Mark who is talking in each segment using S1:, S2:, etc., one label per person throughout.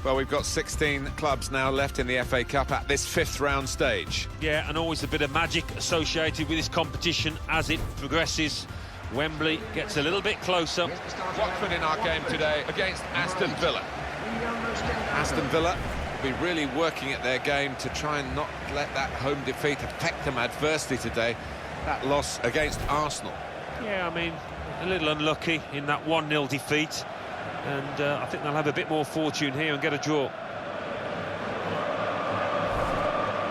S1: Well, we've got 16 clubs now left in the FA Cup at this fifth round stage.
S2: Yeah, and always a bit of magic associated with this competition as it progresses. Wembley gets a little bit closer.
S1: Watford in our game today against Aston Villa. Aston Villa will be really working at their game to try and not let that home defeat affect them adversely today. That loss against Arsenal.
S2: Yeah, I mean, a little unlucky in that 1-0 defeat. And I think they'll have a bit more fortune here and get a draw.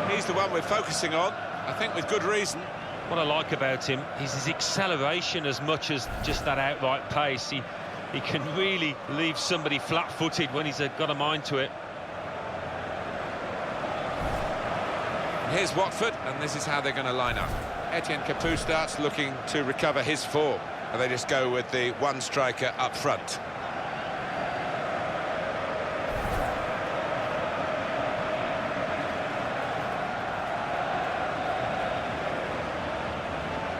S1: He's the one we're focusing on, I think with good reason.
S2: What I like about him is his acceleration as much as just that outright pace. He can really leave somebody flat-footed when he's got a mind to it.
S1: Here's Watford, and this is how they're going to line up. Etienne Capoue starts looking to recover his form, and they just go with the one striker up front.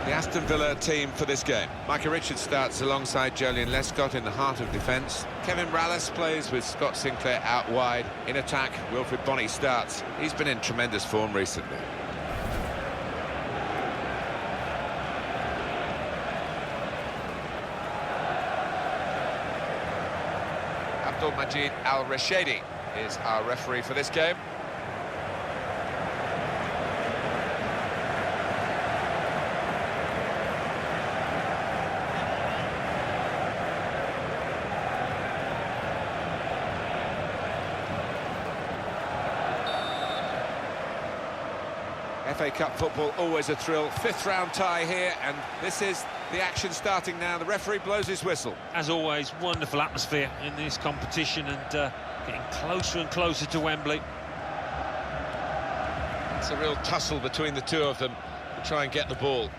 S1: The Aston Villa team for this game. Micah Richards starts alongside Jolien Lescott in the heart of defence. Kevin Rallis plays with Scott Sinclair out wide. In attack, Wilfried Bony starts. He's been in tremendous form recently. Abdulmajid Al-Rashidi is our referee for this game. FA Cup football, always a thrill. Fifth round tie here, and this is the action starting now. The referee blows his whistle.
S2: As always, wonderful atmosphere in this competition, and getting closer and closer to Wembley.
S1: It's a real tussle between the two of them to try and get the ball.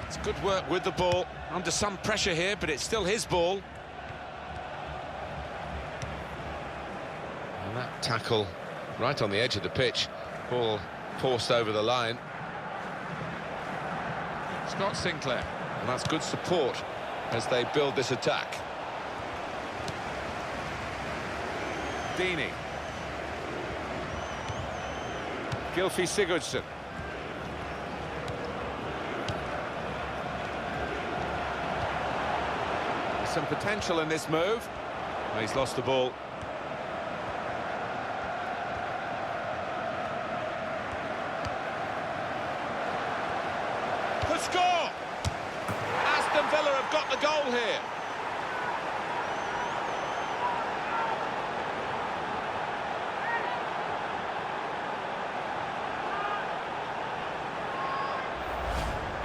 S1: It's good work with the ball, under some pressure here, but it's still his ball. And that tackle right on the edge of the pitch. Ball forced over the line. Scott Sinclair, and that's good support as they build this attack. Deeney. Gylfi Sigurdsson. There's some potential in this move. Oh, he's lost the ball. Score! Aston Villa have got the goal here.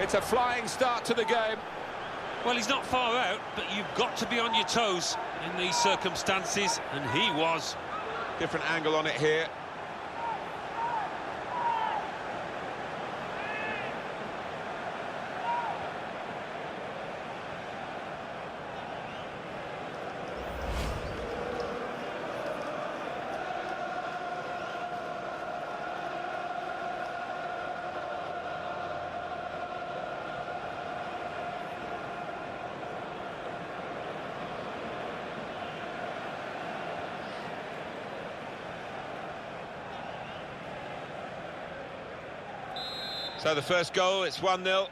S1: It's a flying start to the game.
S2: Well, he's not far out, but you've got to be on your toes in these circumstances, and he was.
S1: Different angle on it here. So the first goal, it's 1-0.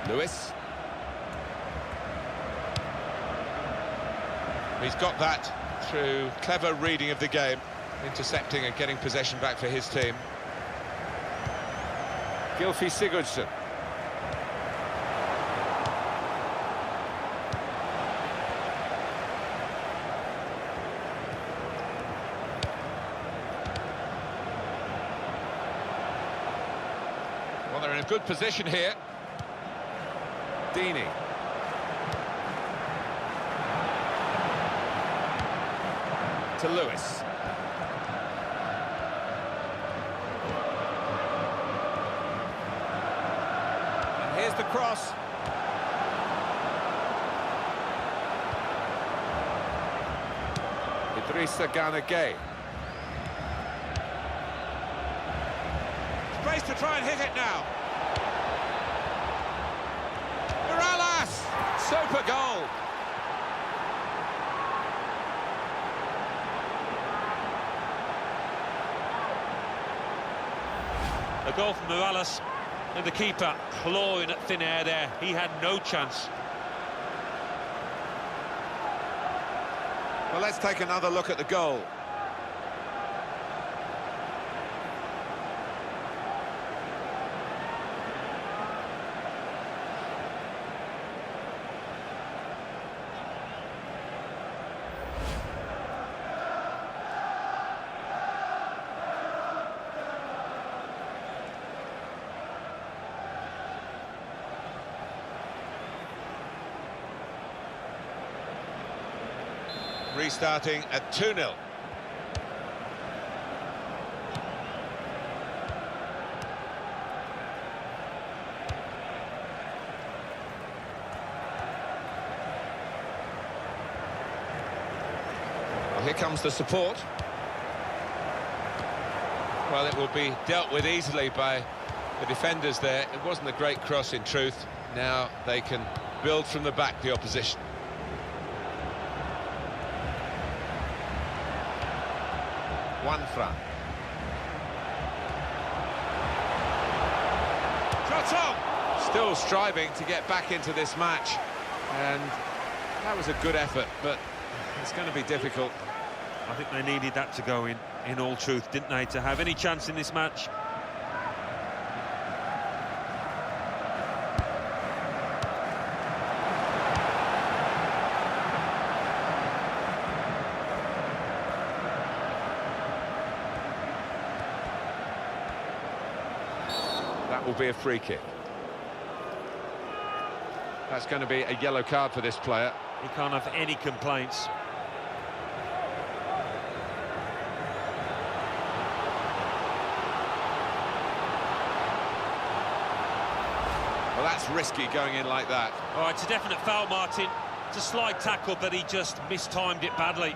S1: Lewis. He's got that through clever reading of the game, intercepting and getting possession back for his team. Gylfi Sigurdsson. Well, they're in a good position here. Deeney. To Lewis. And here's the cross. Idrissa Gana Gueye. Space to try and hit it now. Super goal!
S2: A goal from Morales, and the keeper clawing at thin air there. He had no chance.
S1: Well, let's take another look at the goal. Restarting at 2-0. Well, here comes the support. Well, it will be dealt with easily by the defenders there. It wasn't a great cross in truth. Now they can build from the back, the opposition. Juanfran. Trotton! Still striving to get back into this match. And that was a good effort, but it's going to be difficult.
S2: I think they needed that to go in all truth, didn't they, to have any chance in this match.
S1: That will be a free kick. That's going to be a yellow card for this player.
S2: He can't have any complaints.
S1: Well, that's risky going in like that.
S2: All right, it's a definite foul, Martin. It's a slide tackle, but he just mistimed it badly.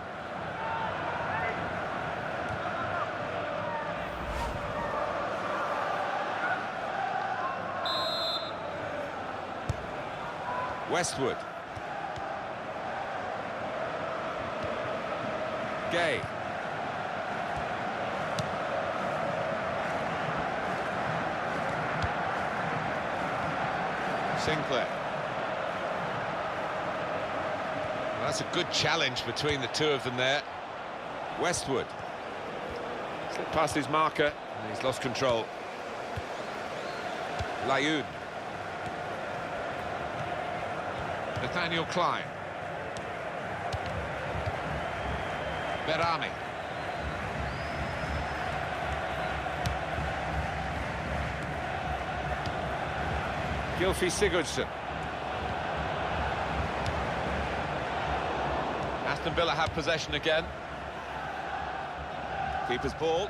S1: Westwood. Gay. Sinclair. Well, that's a good challenge between the two of them there. Westwood. Slipped past his marker, and he's lost control. Layoud. Nathaniel Klein. Berami. Gylfi Sigurdsson. Aston Villa have possession again. Keeper's ball.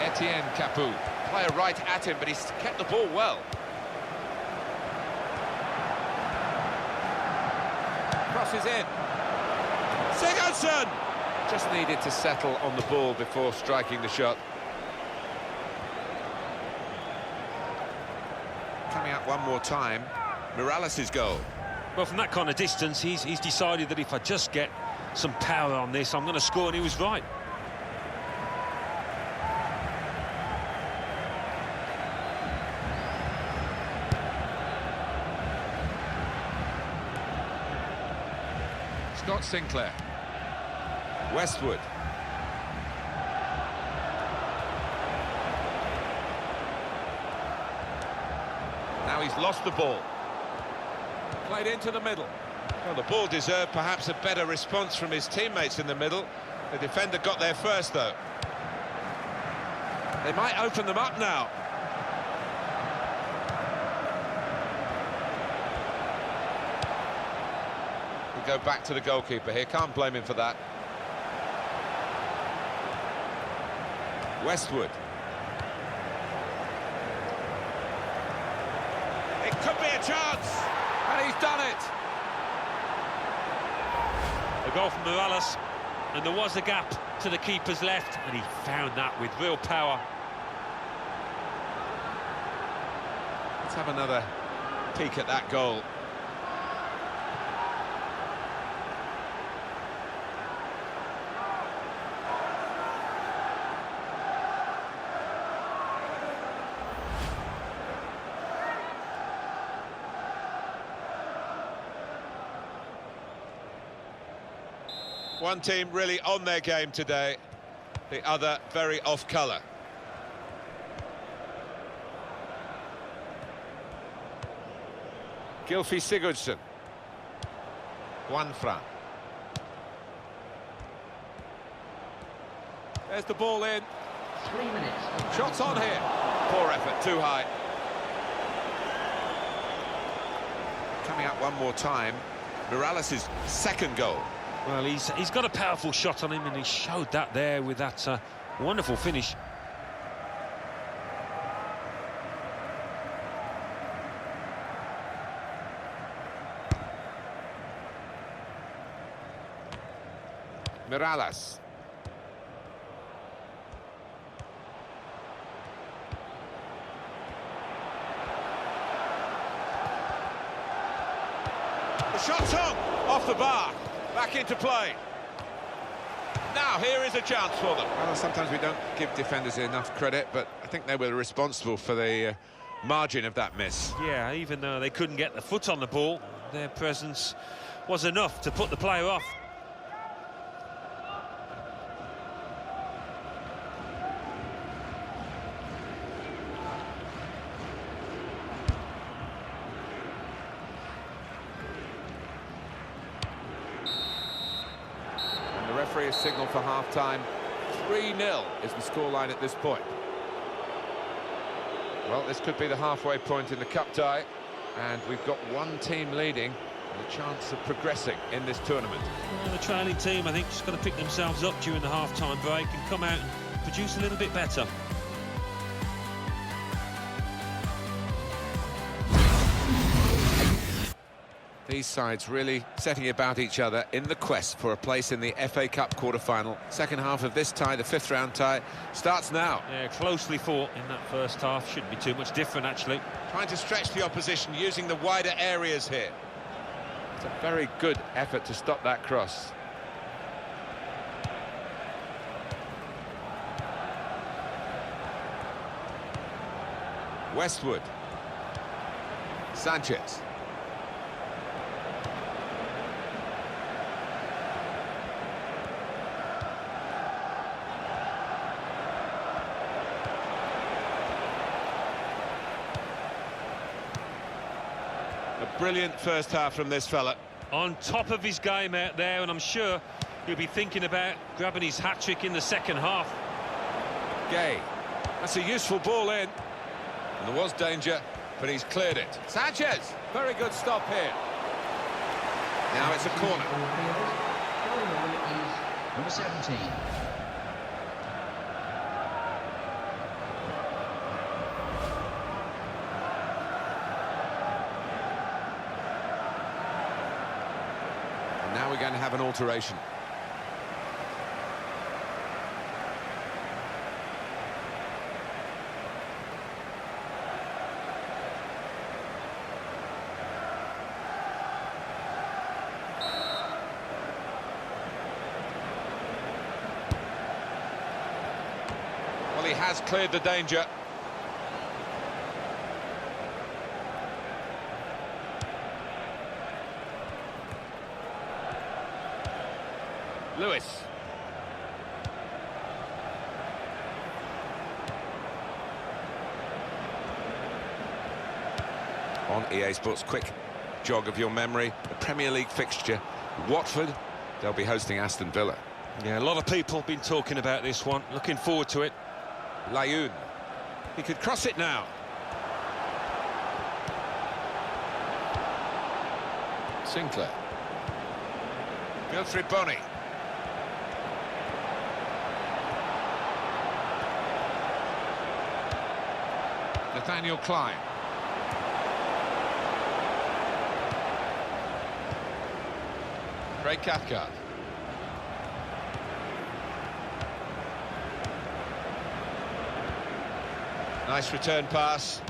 S1: Etienne Capoue. Player right at him, but he's kept the ball well. Crosses in. Sigurdsson! Just needed to settle on the ball before striking the shot. Coming up one more time, Morales' goal.
S2: Well, from that kind of distance, he's decided that if I just get some power on this, I'm going to score, and he was right.
S1: Scott Sinclair. Westwood. Now he's lost the ball. Played into the middle. Well, the ball deserved perhaps a better response from his teammates in the middle. The defender got there first, though. They might open them up now. We go back to the goalkeeper here. Can't blame him for that. Westwood. It could be a chance, and he's done it.
S2: A goal from Morales, and there was a gap to the keeper's left, and he found that with real power.
S1: Let's have another peek at that goal. One team really on their game today, the other very off colour. Gylfi Sigurdsson. Juanfran. There's the ball in.
S3: 3 minutes.
S1: Shots on here. Poor effort, too high. Coming up one more time. Morales' second goal.
S2: Well, he's got a powerful shot on him, and he showed that there with that wonderful finish.
S1: Morales. The shot's on, off the bar, back into play. Now here is a chance for them. Well, sometimes we don't give defenders enough credit, but I think they were responsible for the margin of that miss.
S2: Yeah, even though they couldn't get the foot on the ball, their presence was enough to put the player off.
S1: Referee has signalled for half-time. 3-0 is the scoreline at this point. Well, this could be the halfway point in the cup tie, and we've got one team leading and a chance of progressing in this tournament.
S2: Well, the trailing team, I think, just got to pick themselves up during the half-time break and come out and produce a little bit better.
S1: These sides really setting about each other in the quest for a place in the FA Cup quarter-final. Second half of this tie, the fifth-round tie, starts now.
S2: Yeah, closely fought in that first half. Shouldn't be too much different, actually.
S1: Trying to stretch the opposition, using the wider areas here. It's a very good effort to stop that cross. Westwood. Sanchez. A brilliant first half from this fella.
S2: On top of his game out there, and I'm sure he'll be thinking about grabbing his hat-trick in the second half.
S1: Gay. That's a useful ball in. And there was danger, but he's cleared it. Sanchez! Very good stop here. Now it's a corner.
S3: Going on is number 17.
S1: And now we're going to have an alteration. Well, he has cleared the danger. Lewis. On EA Sports, quick jog of your memory. The Premier League fixture, Watford, they'll be hosting Aston Villa.
S2: Yeah, a lot of people have been talking about this one. Looking forward to it.
S1: Layun. He could cross it now. Sinclair. Wilfried Bony. Nathaniel Klein. Craig Cathcart. Nice return pass.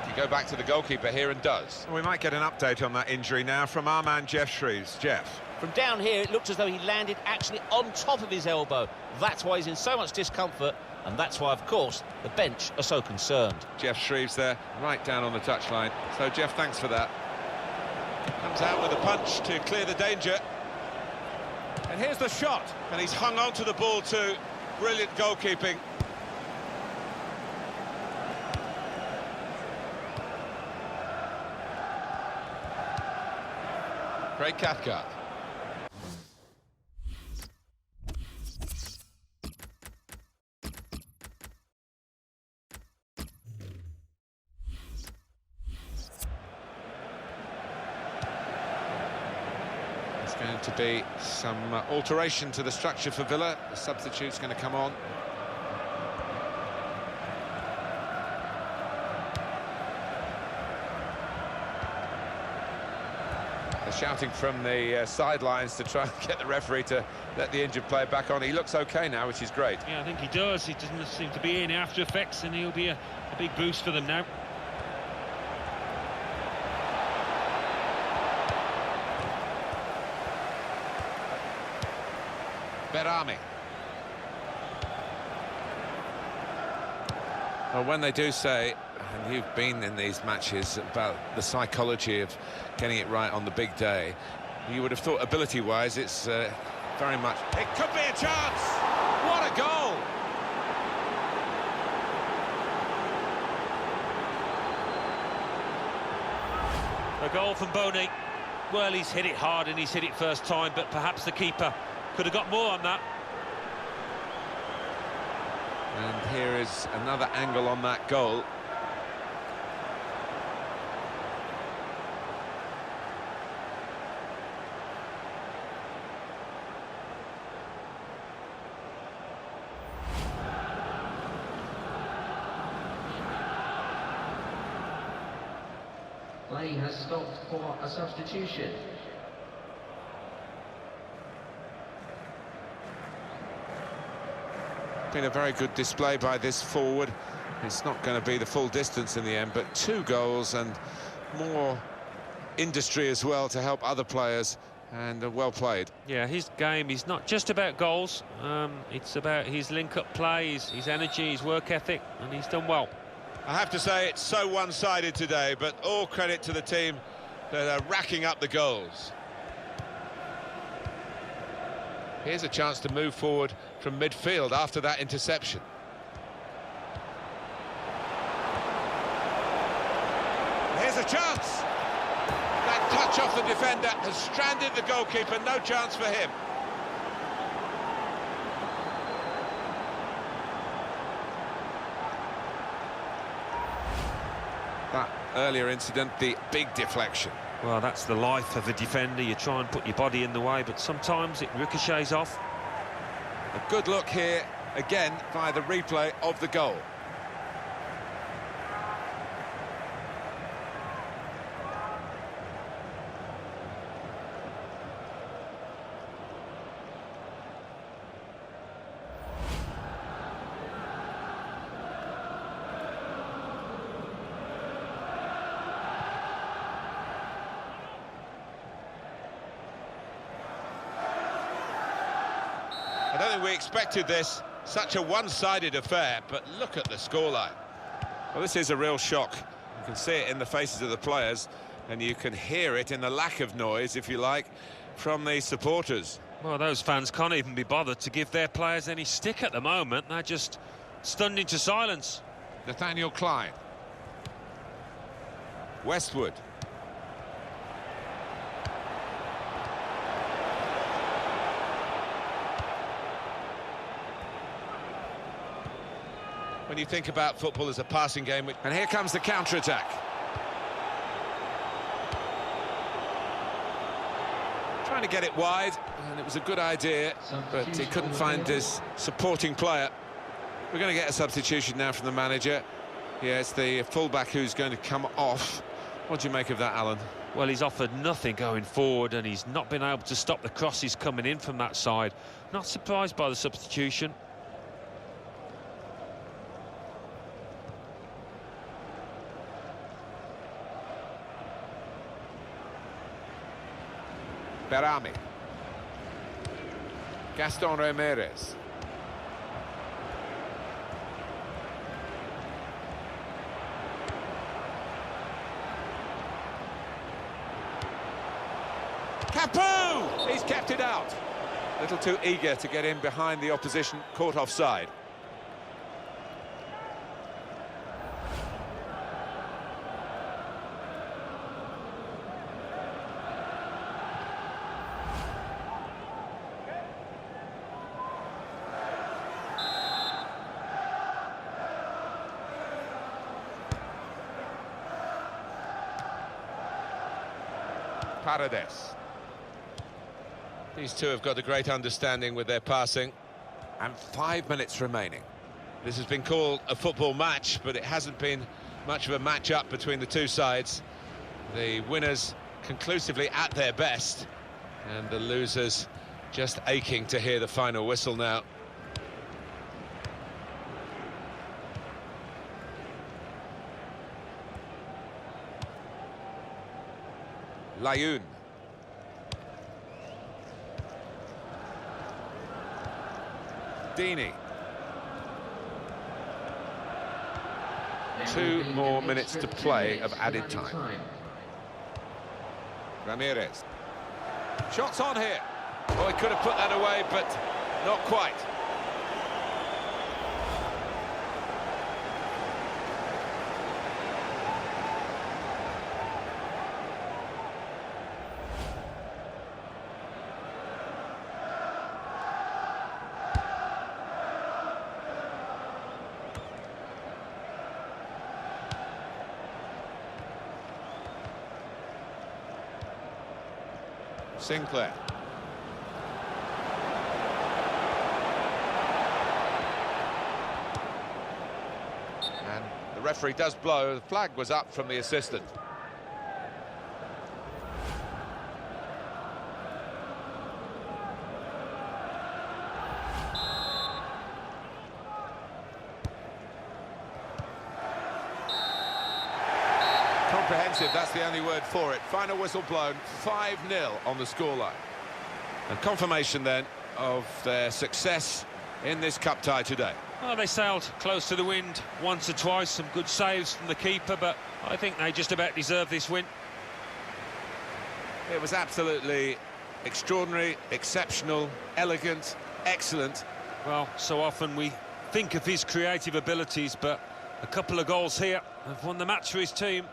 S1: You go back to the goalkeeper here and does.
S4: We might get an update on that injury now from our man Jeff Shreves. Jeff.
S5: From down here, it looked as though he landed actually on top of his elbow. That's why he's in so much discomfort, and that's why, of course, the bench are so concerned.
S1: Jeff Shreves there, right down on the touchline. So, Jeff, thanks for that. Comes out with a punch to clear the danger. And here's the shot. And he's hung on to the ball too. Brilliant goalkeeping. Great Cathcart. There's going to be some alteration to the structure for Villa. The substitute's going to come on. They're shouting from the sidelines to try and get the referee to let the injured player back on. He looks okay now, which is great.
S2: Yeah, I think he does. He doesn't seem to be any after effects, and he'll be a big boost for them now.
S1: Berami. Well, when they do say, and you've been in these matches, about the psychology of getting it right on the big day, you would have thought ability-wise it's very much... It could be a chance! What a goal!
S2: A goal from Boney. Well, he's hit it hard and he's hit it first time, but perhaps the keeper could have got more on that.
S1: And here is another angle on that goal.
S3: Play has stopped for a substitution.
S1: Been a very good display by this forward. It's not going to be the full distance in the end, but 2 goals and more industry as well to help other players, and well played.
S2: Yeah, his game is not just about goals. It's about his link-up play, his energy, his work ethic, and he's done well.
S1: I have to say it's so one-sided today, but all credit to the team that are racking up the goals. Here's a chance to move forward from midfield after that interception. Here's a chance! That touch off the defender has stranded the goalkeeper, no chance for him. That earlier incident, the big deflection.
S2: Well, that's the life of a defender. You try and put your body in the way, but sometimes it ricochets off.
S1: A good look here, again, via the replay of the goal. I don't think we expected this, such a one-sided affair, but look at the scoreline. Well, this is a real shock. You can see it in the faces of the players, and you can hear it in the lack of noise, if you like, from the supporters.
S2: Well, those fans can't even be bothered to give their players any stick at the moment. They're just stunned into silence.
S1: Nathaniel Klein. Westwood. When you think about football as a passing game, and here comes the counter-attack. Trying to get it wide, and it was a good idea, but he couldn't find his supporting player. We're going to get a substitution now from the manager. Yeah, it's the fullback who's going to come off. What do you make of that, Alan?
S2: Well, he's offered nothing going forward, and he's not been able to stop the crosses coming in from that side. Not surprised by the substitution.
S1: Berami. Gaston Ramirez. Capu! He's kept it out. A little too eager to get in behind the opposition, caught offside. Paredes. These two have got a great understanding with their passing. And 5 minutes remaining. This has been called a football match, but it hasn't been much of a match-up between the two sides. The winners conclusively at their best, and the losers just aching to hear the final whistle now. Layun. Dini. 2 more minutes to play of added time. Ramirez. Shots on here. Oh, he could have put that away, but not quite. Sinclair. And the referee does blow. The flag was up from the assistant. Comprehensive, that's the only word for it. Final whistle blown, 5-0 on the scoreline. And confirmation then of their success in this cup tie today.
S2: Well, they sailed close to the wind once or twice, some good saves from the keeper, but I think they just about deserve this win.
S1: It was absolutely extraordinary, exceptional, elegant, excellent.
S2: Well, so often we think of his creative abilities, but a couple of goals here have won the match for his team.